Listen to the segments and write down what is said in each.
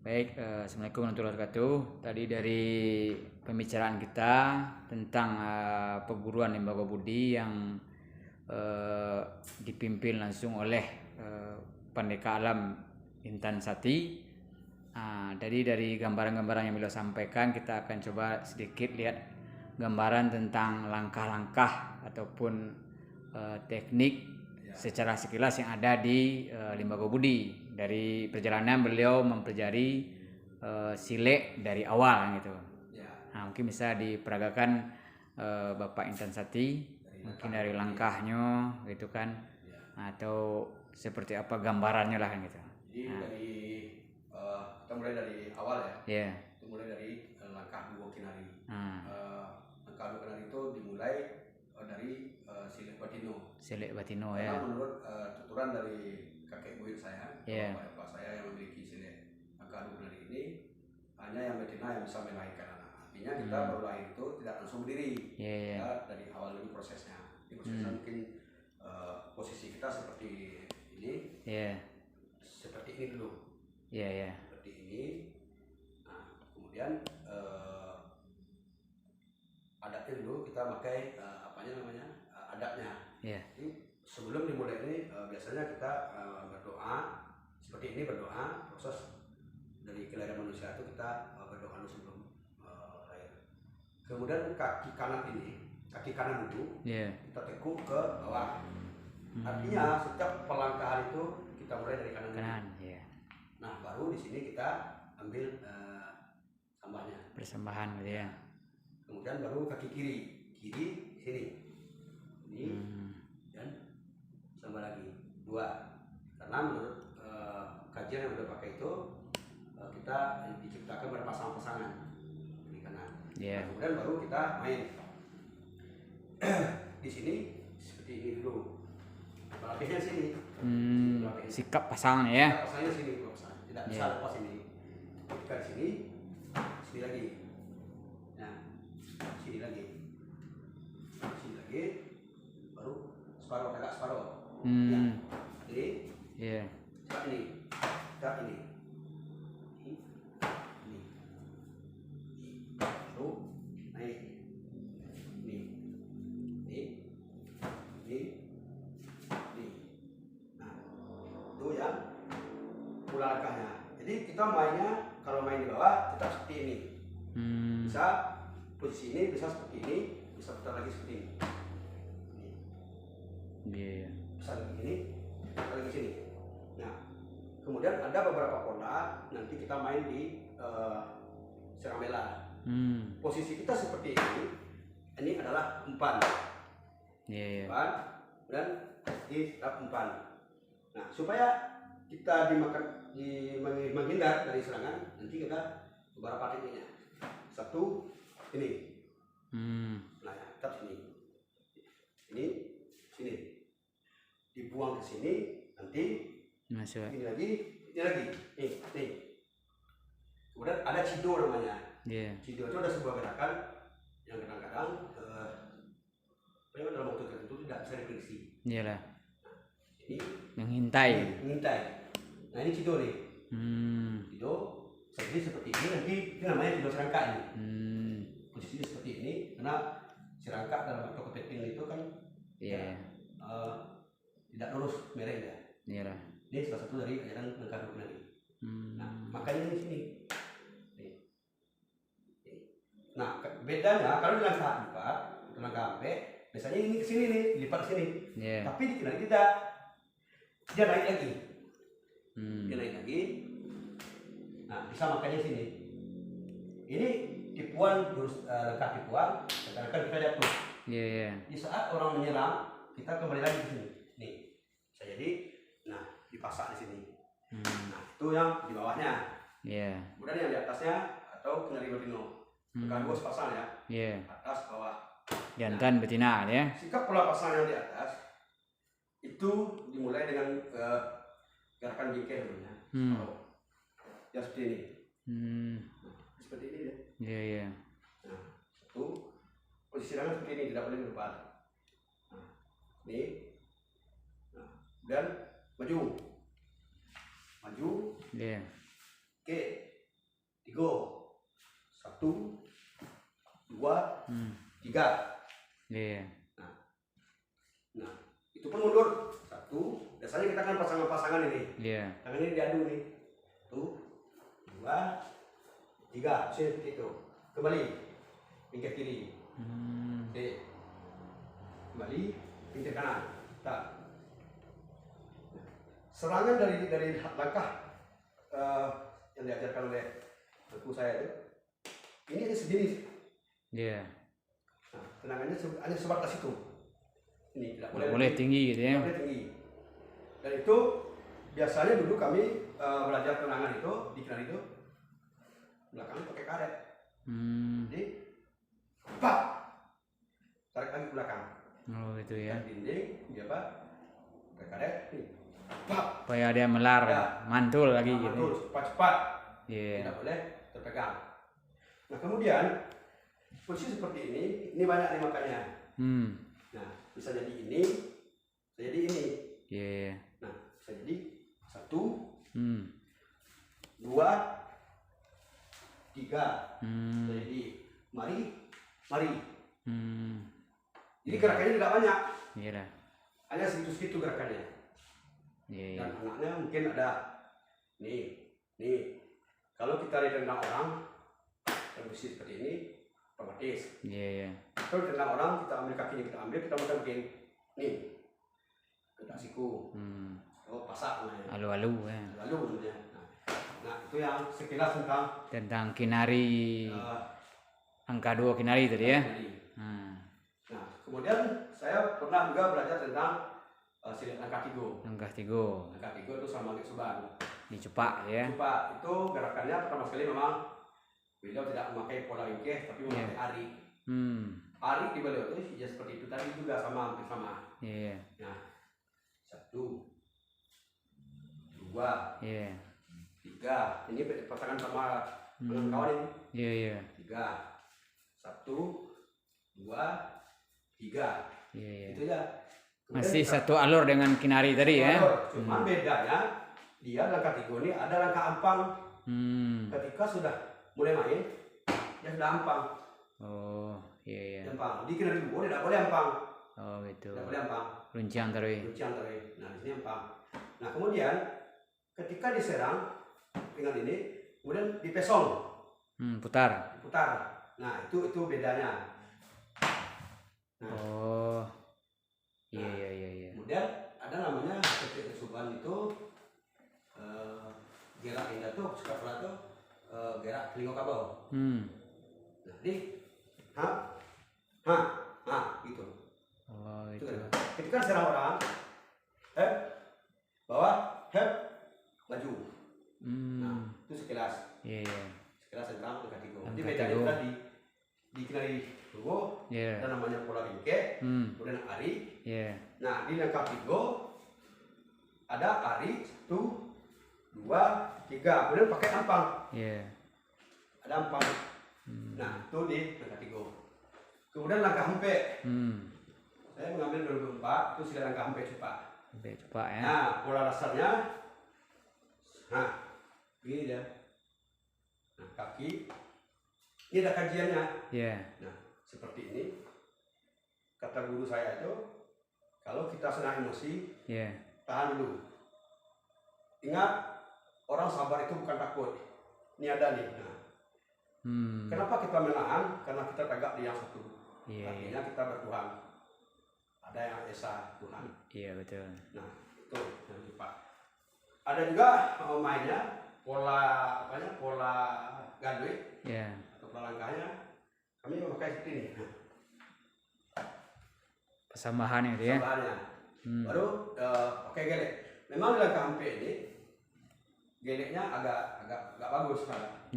Baik, Assalamualaikum warahmatullahi wabarakatuh. Tadi dari pembicaraan kita tentang perguruan Lembaga Budi yang dipimpin langsung oleh Pandeka Alam Intan Sati. Jadi dari gambaran-gambaran yang beliau sampaikan, kita akan coba sedikit lihat gambaran tentang langkah-langkah ataupun teknik secara sekilas yang ada di Lembaga Budi. Dari perjalanan beliau mempelajari silek dari awal gitu. Nah, mungkin bisa diperagakan Bapak Intan Sati mungkin dari langkahnya gitu kan, atau seperti apa gambarannya lah kan gitu. Jadi dari kita mulai dari awal ya. Yeah. Itu mulai dari langkah dua kinari. Langkah dua kinari itu dimulai dari silek batino. Silek batino Karena ya. menurut tuturan dari kakek buyut saya, bapak saya yang memiliki silek langkah dua kinari ini, hanya yang betina yang bisa melahirkan anak. Artinya kita baru lahir itu tidak langsung berdiri. Ya, dari awal dulu prosesnya. Di prosesnya mungkin posisi kita seperti ini. Seperti ini dulu. Seperti ini. Nah, kemudian adatnya dulu kita pakai adatnya. Jadi sebelum dimulai ini biasanya kita berdoa seperti ini, berdoa proses dari kelahiran manusia itu kita berdoa dulu sebelum lahir. Kemudian kaki kanan dulu kita tekuk ke bawah. Artinya setiap pelangkahan itu kita mulai dari kanan. Nah, baru di sini kita ambil sambahnya. Persembahan gitu ya. Kemudian baru kaki kiri sini. Ini dan sambah lagi 2. Karena menurut kajian yang udah pakai itu kita diciptakan berpasang-pasangan kiri kanan. Nah, kemudian baru kita main. Di sini seperti ini dulu. Lapisnya sini. Sikap pasang ya. Sikap pasangnya sini, tidak bisa lepas ini. Ketika di sini lagi. Nah, sini lagi, baru separuh, agak separuh. Ya, ini. Sekarang ini. Baru naik. Ini. Nah, itu yang pula langkahnya. Jadi kita mainnya, kalau main di bawah kita seperti ini. Bisa posisi ini, bisa seperti ini, bisa putar lagi seperti ini. Bisa lagi ini, putar lagi sini. Nah, kemudian ada beberapa pola nanti kita main di Seramela. Posisi kita seperti ini adalah umpan. Umpan dan di umpan. Nah, supaya kita menghindar dari serangan, nanti kita beberapa tekniknya. Satu, ini. Nah, tetap sini. Ini, sini. Dibuang ke sini, nanti ini lagi. Nih. Kemudian ada cido namanya. Cido itu ada sebuah gerakan yang kadang-kadang dalam waktu tertentu tidak bisa diprediksi. Iyalah. Ini mengintai. Nah, ini cido nih. Cido seperti ini, nanti itu namanya cido serangka ini. Posisinya seperti ini karena serangka dalam atau kepiting itu kan tidak lurus mereng ya. Ini salah satu dari ajaran langkah dua kinari. Nah, makanya di sini. Nah, bedanya kalau di langkah 4 atau langkah ampe, biasanya ini ke sini nih, dilipat ke sini. Tapi di kinari tidak. Dia naik lagi. Nah, bisa makanya sini. Ini tipuan langkah tipuan, kadang-kadang kita jatuh. Di saat orang menyerang, kita kembali lagi ke sini. Nih, bisa jadi, nah dipasak di sini. Nah, itu yang di bawahnya. Kemudian yang di atasnya atau kinari batino. Bukan dua sepasang ya. Atas bawah. Jantan betina ya. Sikap pola pasang yang di atas itu dimulai dengan gerakan bingkai namanya. Ya seperti ini. Seperti ini ya. Nah, satu posisi tangan seperti ini, tidak boleh berubah. Nah, ini. Nah, dan maju. Oke. tiga, 1, 2, 3. Iya. Nah, itu pun mundur 1. Biasanya kita kan pasangan-pasangan ini. Iya. Tangan ini diadu nih. 1, 2, 3. Seperti itu. Kembali. Pinggir kiri. Oke. Kembali. Pinggir kanan. Tak. Serangan dari langkah yang diajarkan oleh guru saya itu, ini hanya sejenis. Iya. Nah, tendangannya hanya sebatas itu. Ini tidak boleh tinggi gitu ya. Boleh tinggi. Dan itu biasanya dulu kami belajar tendangan itu di Kinari itu belakangnya pakai karet. Jadi pak, tarik lagi ke belakang. Oh gitu ya. Dinding dia apa? Pakai karet. Nih. Pak. Supaya dia melar, ya. Mantul lagi gitu. Mantul cepat-cepat. Iya. Tidak boleh terpegang. Nah kemudian posisi seperti ini banyak nih makanya. Nah bisa jadi ini, bisa jadi ini. Iya. Nah bisa jadi 1, 2, 3. Bisa jadi mari. Jadi gerakannya tidak banyak. Iya. Hanya segitu-segitu gerakannya. Iya. Dan anaknya mungkin ada nih. Kalau kita ditendang orang yang posisi seperti ini, otomatis. Iya. Kalau ditendang orang, kita ambil kakinya, kita mau bikin nih, kita siku. Oh pasak namanya. Alu-alu ya. Alu namanya. Nah itu yang sekilas tentang Kinari angka 2 Kinari tadi ya. Nah kemudian saya pernah juga belajar tentang silat angka 3. Angka 3 itu sama kayak Suban. Dicepak ya. Cepak itu gerakannya pertama sekali memang beliau tidak memakai pola ringkih tapi memakai ari. Ari di beliau itu ya seperti itu tadi juga hampir sama. Iya. Nah 1, 2, 3. Ini pasangan sama dengan kawan ini. Iya. 3, 1, 2, 3. Iya. Itu ya. Masih satu alur dengan Kinari tadi ya. Cuma bedanya dia langkah 3 ini ada langkah ampang. Ketika sudah mulai main, dia sudah ampang. Oh, iya. Ampang. Di Kinari 2 dia tidak boleh ampang. Oh, gitu. Tidak boleh ampang. Runciang tadi. Nah, di sini ampang. Nah, kemudian ketika diserang dengan ini, kemudian dipesong. Putar. Nah, itu bedanya. Nah, oh. Iya. Kemudian ada namanya ketika Suban itu gerak indah tuh suka pula tuh gerak telinga kabau. Nah, jadi gitu. Oh, itu. Ketika serang orang, bawah, maju. Nah, itu sekilas. Iya. Sekilas tentang angka 3. Jadi bedanya tadi di Kinari dulu ada namanya pola ringkih, kemudian ari. Nah, di langkah 3 ada ari 1, 2, 3. Kemudian pakai ampang. Ada ampang. Nah, itu di langkah 3. Kemudian langkah hempe. Saya mengambil 2004 itu silat langkah hempe cepat. Ya. Nah, pola dasarnya begini dia. Nah, kaki. Ini ada kajiannya. Nah, seperti ini. Kata guru saya itu, kalau kita sedang emosi, tahan dulu. Ingat, orang sabar itu bukan takut. Ini ada nih. Nah, kenapa kita menahan? Karena kita tegak di yang satu. Artinya kita bertuhan. Ada yang esa Tuhan. Iya betul. Nah, itu yang cepat. Ada juga mainnya pola gadwe. Atau pola langkahnya. Kami memakai seperti ini. Persambahan itu ya. Persambahannya. Baru pakai gelek. Memang di langkah hempe ini geleknya agak bagus kan.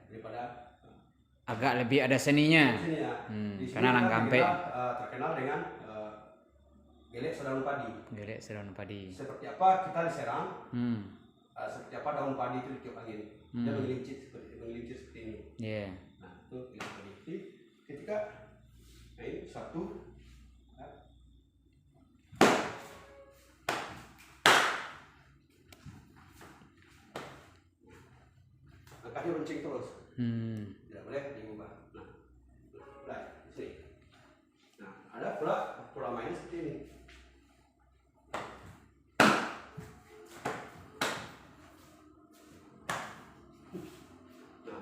Daripada agak lebih ada seninya. Karena langkah hempe terkenal dengan gelek sedaun padi. Seperti apa kita diserang? Seperti apa daun padi itu ditiup angin. Dia menggelincir seperti ini. Nah, itu gelek. Ketika ini 1. Langkahnya runcing terus. Tidak boleh diubah. Nah, mulai sini. Nah, ada pula pola main seperti ini. Nah,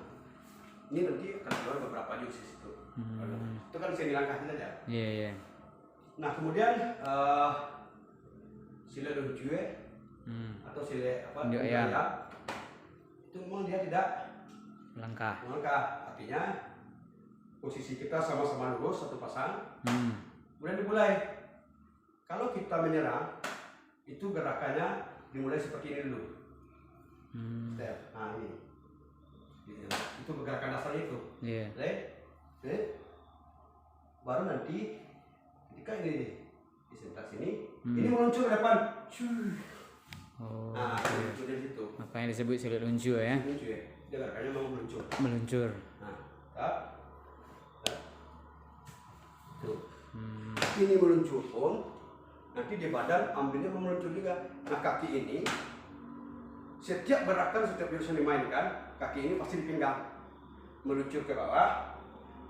ini nanti akan keluar beberapa jus di situ. Itu kan semi langkah saja. Iya. Nah, kemudian sile lunjue atau sile apa? Ayam. Itu memang dia tidak Langkah. Artinya posisi kita sama-sama lurus satu pasang. Kemudian dimulai. Kalau kita menyerang, itu gerakannya dimulai seperti ini dulu. Nah, ini. Itu gerakan dasarnya itu. Baru nanti ketika ini disentak sini, ini meluncur ke depan. Nah, meluncur dari situ. Makanya disebut silet lunju ya. Meluncur ya. Dia gerakannya mau meluncur. Nah, tuh. Ini meluncur pun nanti di badan ambilnya meluncur juga. Nah, kaki ini setiap gerakan, setiap jurus yang dimainkan, kaki ini pasti dipinggang, meluncur ke bawah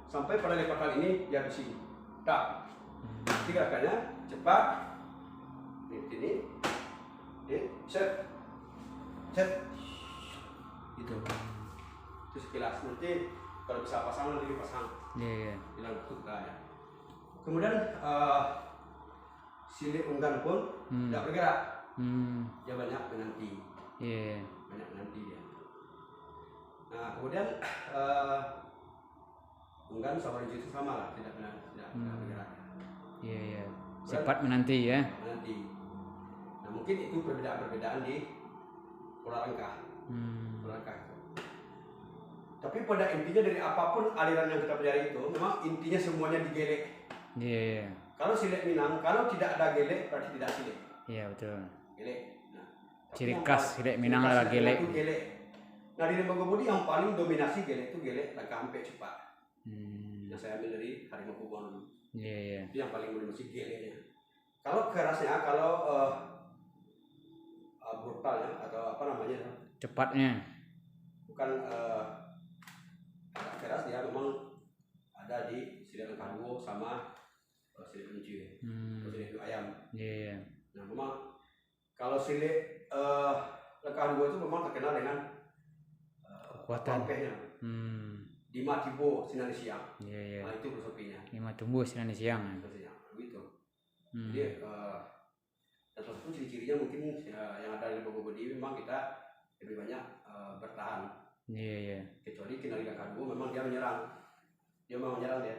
sampai pada lipatan ini dia di sini. Tak. Jadi gerakannya cepat. Ini set. Gitu. Itu sekilas. Nanti kalau bisa pasang nanti dipasang. Bilang ya. Kemudian silik unggan pun tidak bergerak. Dia banyak menanti. Banyak menanti dia. Nah, kemudian unggan sama lunju itu sama lah, tidak bergerak. Cepat menanti ya. Menanti. Nah, mungkin itu perbedaan di pola langkah. Pola langkah itu. Tapi pada intinya dari apapun aliran yang kita pelajari itu, memang intinya semuanya digelek. Kalau silet Minang, kalau tidak ada gelek berarti tidak silet. Iya, betul. Gelek. Nah, ciri khas silet Minang adalah gelek. Nah, di Lembaga Budi yang paling dominasi gelek itu gelek langkah sampai cepat. Yang saya ambil dari Harimau Kubon dulu. Itu yang paling dominasi geleknya. Kalau kerasnya, kalau brutalnya atau apa namanya? Cepatnya. Bukan agak keras, dia memang ada di silet langkah duo sama silet lunju, silet ayam. Nah, memang kalau silet langkah duo itu memang terkenal dengan kekuatan. Lima tibo sinar siang. Nah, itu filosofinya. 5 tumbuh sinar siang. Begitu. Jadi dan salah satu ciri-cirinya mungkin yang ada di Lembaga Budi memang kita lebih banyak bertahan. Kecuali Kinari langkah duo memang dia menyerang. Dia mau menyerang dia.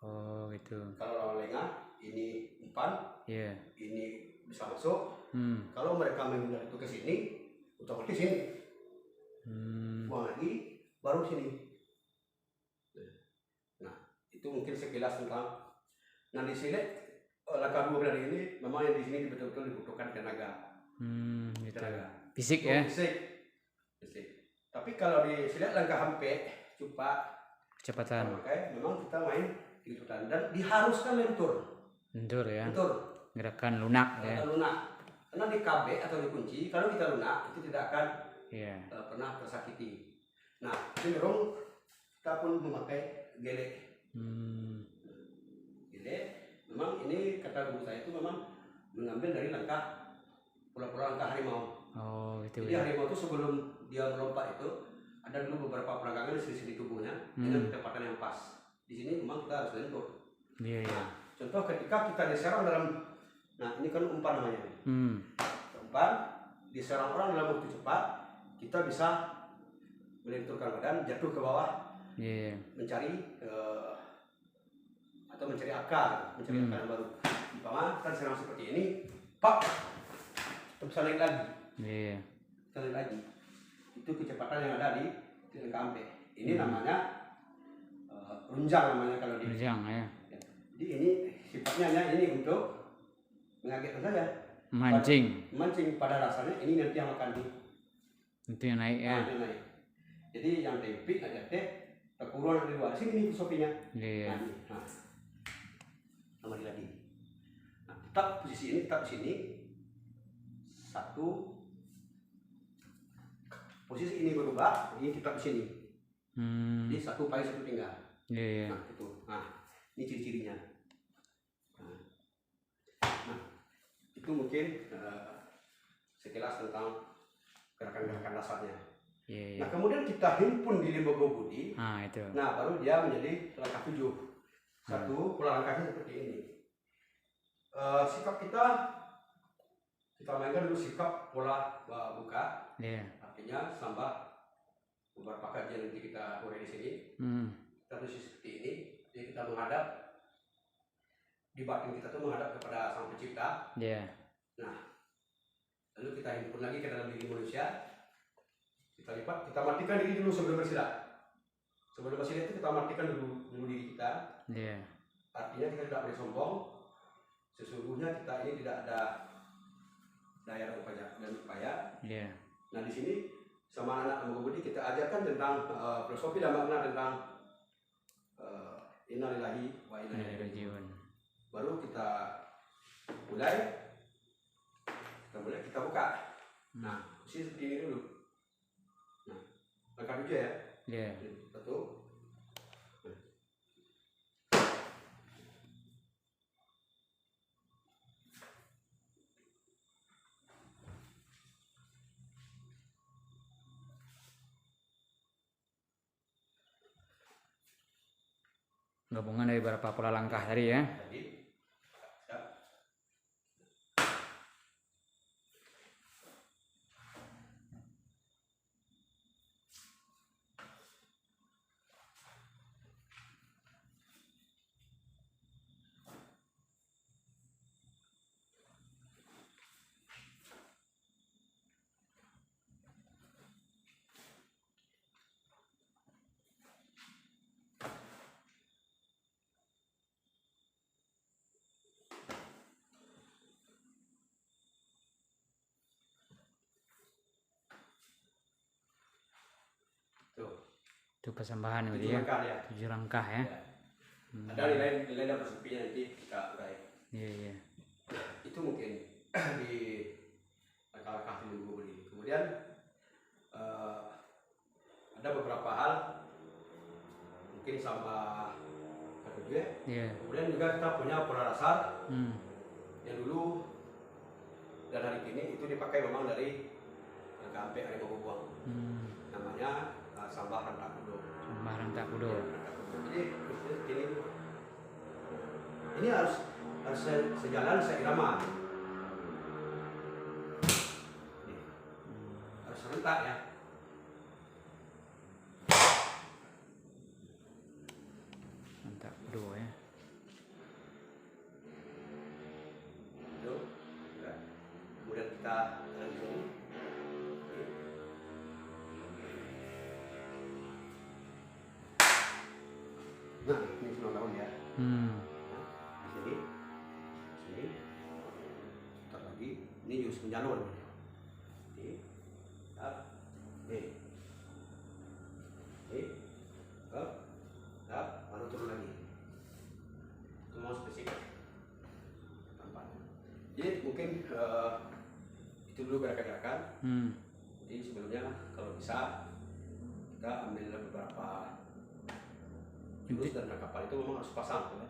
Oh, gitu. Kalau lawan lengah ini umpan, ini bisa masuk. Kalau mereka menghindar itu ke sini, otomatis sini. Buang lagi, baru sini. Nah, itu mungkin sekilas tentang. Nah, di silet langkah duo dari ini memang yang di sini betul-betul dibutuhkan tenaga. Tenaga. Fisik ya. Fisik. Tapi kalau di silet langkah hampe, cepat. Kecepatan. Memang kita main ikutan dan diharuskan lentur ya. Gerakan lunak ya. Lunak. Karena di KB atau di kunci, kalau kita lunak itu tidak akan pernah tersakiti. Nah, cenderung kita pun memakai gelek. Gelek, memang ini kata guru saya itu memang mengambil dari pola-pola langkah harimau. Jadi harimau itu sebelum dia melompat itu ada dulu beberapa perangkangan di sisi tubuhnya dengan kecepatan yang pas. Di sini memang kita harus lentur. Contoh ketika kita diserang dalam, nah ini kan umpan namanya. Umpan diserang orang dalam waktu cepat, kita bisa melenturkan badan, jatuh ke bawah, mencari atau mencari akar, mencari akar yang baru. Umpama kita diserang seperti ini, pak, kita bisa naik lagi. Kita naik lagi. Itu kecepatan yang ada di langkah ampe. Ini namanya runjang namanya kalau di. Runjang ya. Jadi ini sifatnya ini untuk mengagetkan saja. Mancing pada dasarnya ini nanti yang akan itu yang naik ya. Naik. Jadi yang tempik aja teh kekuruan di luar sini filosofinya. Nah, sama lagi. Nah, tetap posisi ini tetap di sini. Satu. Posisi ini berubah, ini tetap di sini. Jadi satu pahit satu tinggal. Iya. Nah itu, ini ciri-cirinya. Nah itu mungkin sekilas tentang gerakan-gerakan dasarnya. Nah kemudian kita himpun di lembaga budi. Itu. Nah baru dia menjadi langkah 7. Satu, pola langkahnya seperti ini. Sikap kita mainkan dulu sikap pola buka. Artinya sambah beberapa kajian nanti kita urai di sini. Kita posisi seperti ini. Jadi kita menghadap di batin kita tuh menghadap kepada Sang Pencipta. Nah, lalu kita himpun lagi ke dalam diri manusia. Kita lipat, kita matikan diri dulu sebelum bersilat. Sebelum bersilat itu kita matikan dulu diri kita. Artinya kita tidak boleh sombong. Sesungguhnya kita ini tidak ada daya dan upaya. Nah di sini sama anak lembaga budi kita ajarkan tentang filosofi dan makna tentang innalillahi wa inna ilaihi raji'un. Baru kita mulai kita buka. Nah posisi seperti ini dulu. Nah langkah 7 ya. Satu. Gabungan dari beberapa pola langkah tadi ya. Itu persembahan berarti ya. 7 langkah ya. Ada nilai dan filosofinya nanti kita urai. Itu mungkin di langkah-langkah di lembaga budi. Kemudian ada beberapa hal mungkin sama kedua. Kemudian juga kita punya pola dasar yang dulu dan hari ini itu dipakai memang dari sampai hari buang. Namanya sambah rentak kudo. Jadi ini harus sejalan seirama. Harus serentak ya. Rentak kudo ya. Kemudian kita lanjut. Nah, ini semua tahun ya. Di sini, putar lagi. Ini jurus menjalur. Baru turun lagi. Semua spesifik. Jadi mungkin itu dulu gerakan-gerakan. Jadi sebelumnya kalau bisa kita ambil beberapa jurus dan kapal itu memang harus pasang ya.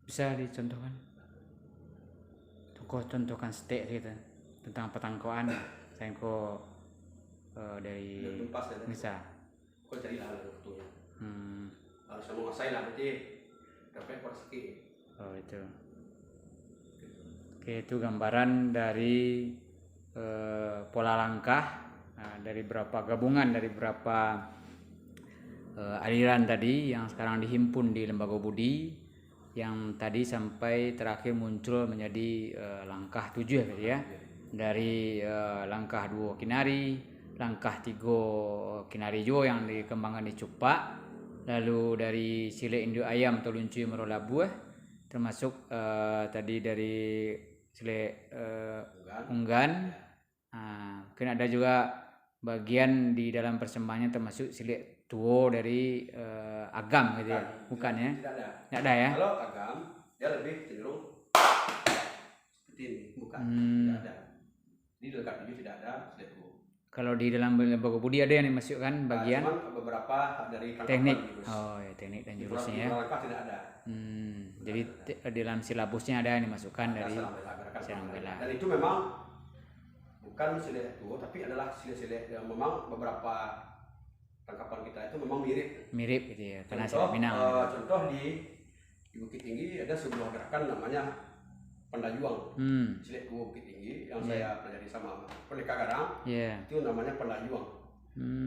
Bisa dicontohkan? Contohkan stek gitu tentang petangkoan saya kok dari bisa. Kau carilah waktunya. Harus menguasai lah nanti dapat persegi. Itu. Oke, itu gambaran dari pola langkah dari berapa gabungan dari berapa aliran tadi yang sekarang dihimpun di lembaga budi yang tadi sampai terakhir muncul menjadi langkah 7 ya tadi ya. Dari langkah 2 kinari, langkah 3 kinari jo yang dikembangkan di Cupak, lalu dari sile induk ayam atau luncui merola buah, termasuk tadi dari sile unggan. Mungkin ada juga bagian di dalam persembahannya termasuk sile tuo dari agam gitu ya, bukan ya? Tidak ada ya? Kalau agam dia lebih cenderung seperti ini, bukan. Tidak ada. Di dekat ini tidak ada sile tuo. Kalau di dalam lembaga budi ada yang dimasukkan bagian cuman beberapa dari teknik. jurus. Oh ya, teknik dan Di jurusnya ya. Langkah tidak ada. Jadi di dalam silabusnya ada yang dimasukkan dari Silang bela. Dan itu memang bukan silet itu, tapi adalah silet-silet yang memang beberapa tangkapan kita itu memang mirip gitu ya, karena silet Minang. Contoh di Bukit Tinggi ada sebuah gerakan namanya Pendajuang. Silet Tua Bukit Tinggi yang saya pelajari sama Pendekar Garang. Itu namanya Pendajuang.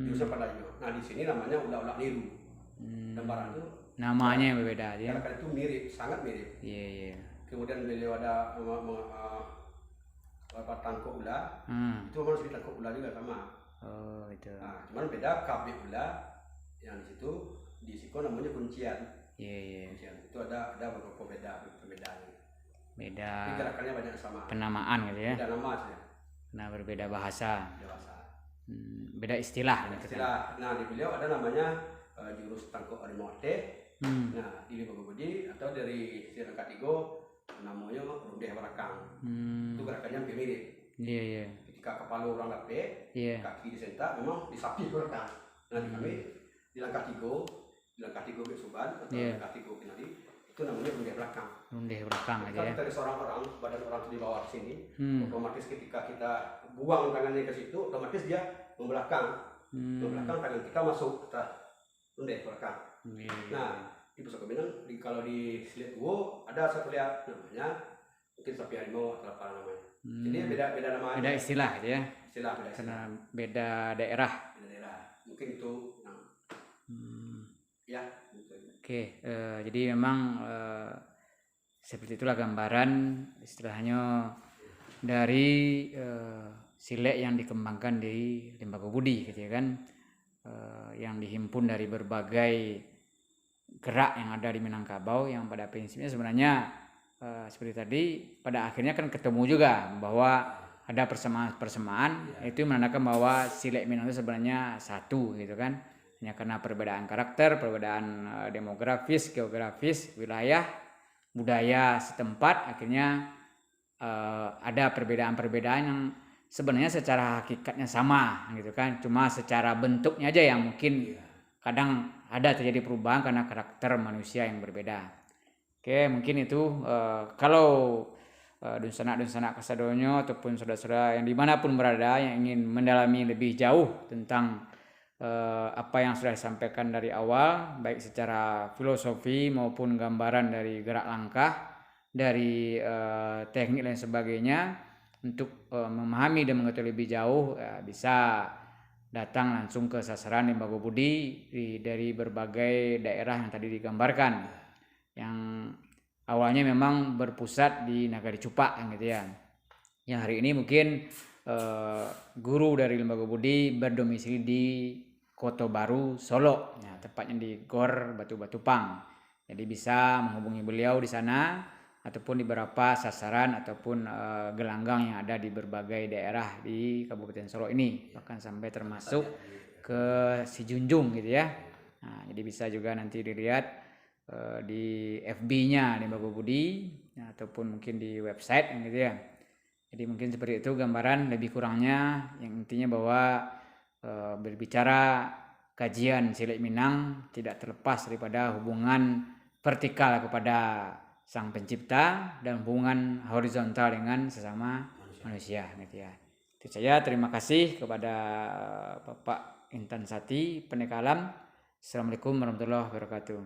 Jurusnya Pendajuang. Nah, di sini namanya Ulak-ulak Niru. Gambaran itu namanya yang berbeda ya. Gerakan itu mirip, sangat mirip. Kemudian beliau ada tangkuk ular. Itu memang seperti tangkuk ular juga sama. Oh, itu. Nah, cuman beda kabik ular yang di situ, di siko namanya kuncian. Kuncian. Itu ada beberapa perbedaan. Beda. Tapi gerakannya banyak sama. Penamaan gitu ya. Beda nama saja. Nah, berbeda bahasa. Beda istilah. Nah, di beliau ada namanya jurus tangkuk arimote. Nah, di lembaga budi atau dari silang katigo namanya rundeh belakang. Itu gerakannya hampir mirip. Ketika kepala orang lapik, kaki disentak, memang disapi ke belakang. Nah, di kami di langkah tigo besuban atau langkah tigo kinali itu namanya rundeh belakang. Rundeh belakang aja ya. Kita seorang orang, badan orang itu di bawah sini, otomatis ketika kita buang tangannya ke situ, otomatis dia membelakang. Membelakang tangan kita masuk ke rundeh belakang. Nah, di pusaka Minang, kalau di silet Tua ada satu lihat namanya mungkin sapi harimau atau apa namanya. Jadi beda nama. Beda istilah gitu ya. Istilah. Karena beda daerah. Mungkin itu. Ya. Oke, jadi memang seperti itulah gambaran istilahnya dari silet yang dikembangkan di lembaga budi gitu ya kan, yang dihimpun dari berbagai gerak yang ada di Minangkabau, yang pada prinsipnya sebenarnya seperti tadi pada akhirnya kan ketemu juga bahwa ada persamaan-persamaan. Itu menandakan bahwa silet Minang itu sebenarnya satu gitu kan, hanya karena perbedaan karakter, perbedaan demografis, geografis, wilayah, budaya setempat, akhirnya ada perbedaan-perbedaan yang sebenarnya secara hakikatnya sama gitu kan, cuma secara bentuknya aja yang mungkin kadang ada terjadi perubahan karena karakter manusia yang berbeda. Oke, mungkin itu kalau dunsanak-dunsanak kasadonyo ataupun saudara-saudara yang dimanapun berada yang ingin mendalami lebih jauh tentang apa yang sudah disampaikan dari awal, baik secara filosofi maupun gambaran dari gerak langkah, dari teknik dan sebagainya, untuk memahami dan mengetahui lebih jauh bisa datang langsung ke sasaran lembaga budi dari berbagai daerah yang tadi digambarkan, yang awalnya memang berpusat di Nagari Cupak gitu ya. Yang hari ini mungkin guru dari lembaga budi berdomisili di Kota Baru, Solo, ya, tepatnya di Gor Batu-Batu Pang. Jadi bisa menghubungi beliau di sana ataupun di beberapa sasaran ataupun gelanggang yang ada di berbagai daerah di Kabupaten Solo ini, bahkan sampai termasuk ke Sijunjung gitu ya. Nah, jadi bisa juga nanti dilihat di FB-nya Lembaga Budi ataupun mungkin di website gitu ya. Jadi mungkin seperti itu gambaran lebih kurangnya, yang intinya bahwa berbicara kajian silet Minang tidak terlepas daripada hubungan vertikal kepada Sang Pencipta dan hubungan horizontal dengan sesama manusia gitu ya. Itu saja, terima kasih kepada Bapak Intan Sati, Pendekar Alam. Assalamualaikum warahmatullahi wabarakatuh.